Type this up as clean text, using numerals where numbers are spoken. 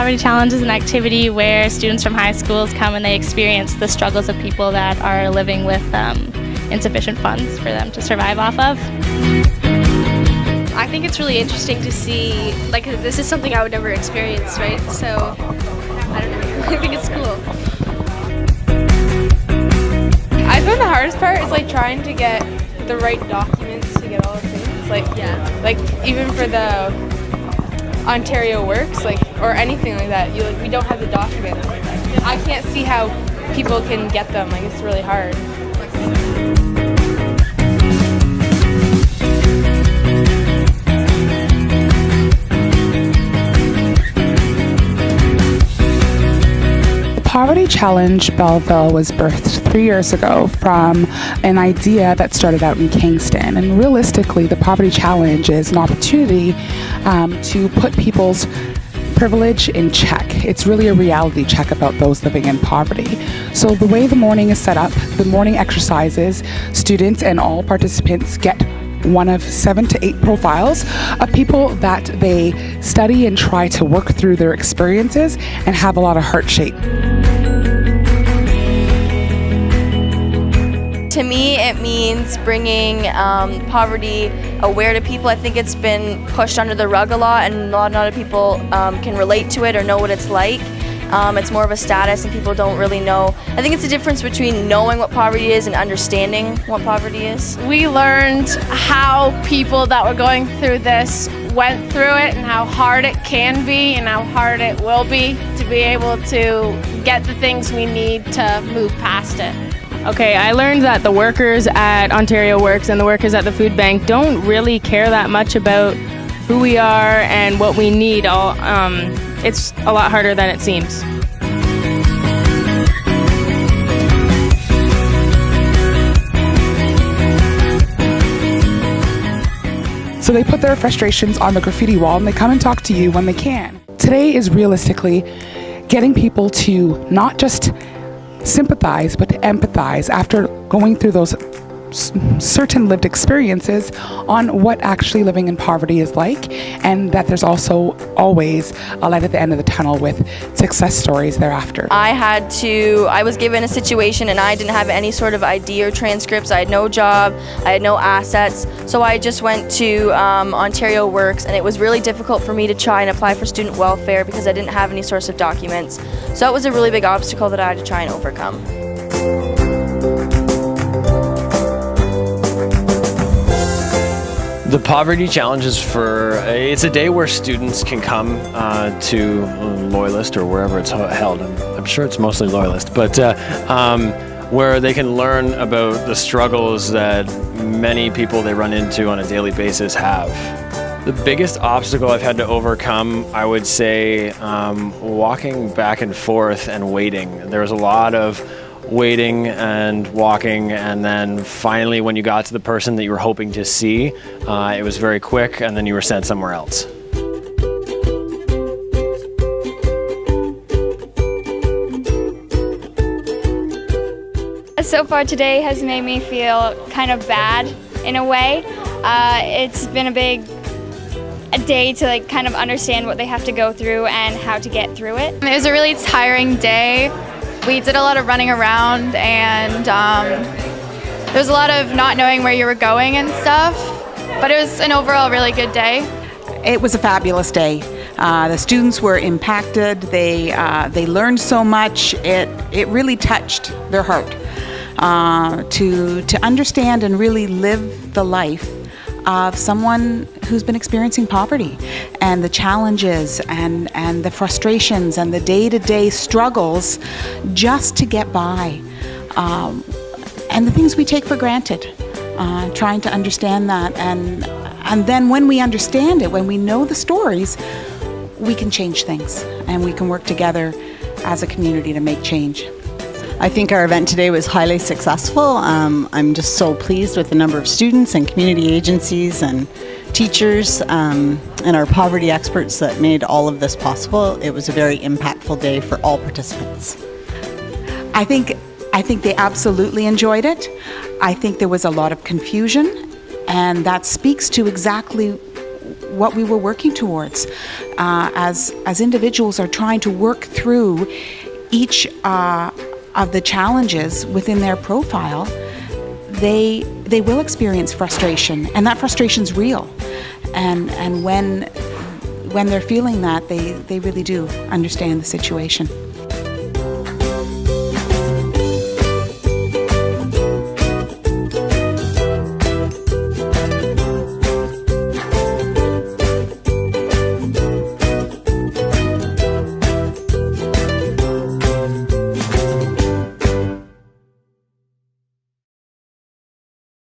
Poverty Challenge is an activity where students from high schools come and they experience the struggles of people that are living with insufficient funds for them to survive off of. I think it's really interesting to see, like, this is something I would never experience, right? So, I don't know, I think it's cool. I found the hardest part is like trying to get the right documents to get all the things. Like, yeah, like even for the Ontario Works, like, or anything like that, we don't have the documents. I can't see how people can get them. Like, it's really hard. Poverty Challenge Belleville was birthed 3 years ago from an idea that started out in Kingston. And realistically, the Poverty Challenge is an opportunity to put people's privilege in check. It's really a reality check about those living in poverty. So the way the morning is set up, the morning exercises, students and all participants get one of 7 to 8 profiles of people that they study and try to work through their experiences and have a lot of heart shape. To me, it means bringing poverty aware to people. I think it's been pushed under the rug a lot, and not a lot of people can relate to it or know what it's like. It's more of a status and people don't really know. I think it's a difference between knowing what poverty is and understanding what poverty is. We learned how people that were going through this went through it and how hard it can be and how hard it will be to be able to get the things we need to move past it. Okay, I learned that the workers at Ontario Works and the workers at the food bank don't really care that much about who we are and what we need. It's a lot harder than it seems. So they put their frustrations on the graffiti wall and they come and talk to you when they can. Today is realistically getting people to not just sympathize, but to empathize after going through those certain lived experiences on what actually living in poverty is like, and that there's also always a light at the end of the tunnel with success stories thereafter. I was given a situation and I didn't have any sort of ID or transcripts. I had no job, I had no assets, so I just went to Ontario Works, and it was really difficult for me to try and apply for student welfare because I didn't have any source of documents. So it was a really big obstacle that I had to try and overcome. The Poverty Challenge is it's a day where students can come to Loyalist or wherever it's held. I'm sure it's mostly Loyalist, but where they can learn about the struggles that many people they run into on a daily basis have. The biggest obstacle I've had to overcome, I would say, walking back and forth and waiting. There was a lot of waiting and walking, and then finally when you got to the person that you were hoping to see, it was very quick, and then you were sent somewhere else. So far today has made me feel kind of bad in a way. It's been a day to kind of understand what they have to go through and how to get through it. It was a really tiring day. We did a lot of running around, and there was a lot of not knowing where you were going and stuff, but it was an overall really good day. It was a fabulous day. The students were impacted. They learned so much. It really touched their heart to understand and really live the life of someone who's been experiencing poverty, and the challenges and the frustrations and the day-to-day struggles just to get by, and the things we take for granted, trying to understand that, and then when we understand it, when we know the stories, we can change things and we can work together as a community to make change. I think our event today was highly successful. I'm just so pleased with the number of students and community agencies and teachers and our poverty experts that made all of this possible. It was a very impactful day for all participants. I think they absolutely enjoyed it. I think there was a lot of confusion, and that speaks to exactly what we were working towards. As individuals are trying to work through each of the challenges within their profile, they will experience frustration, and that frustration's real. And when they're feeling that, they really do understand the situation.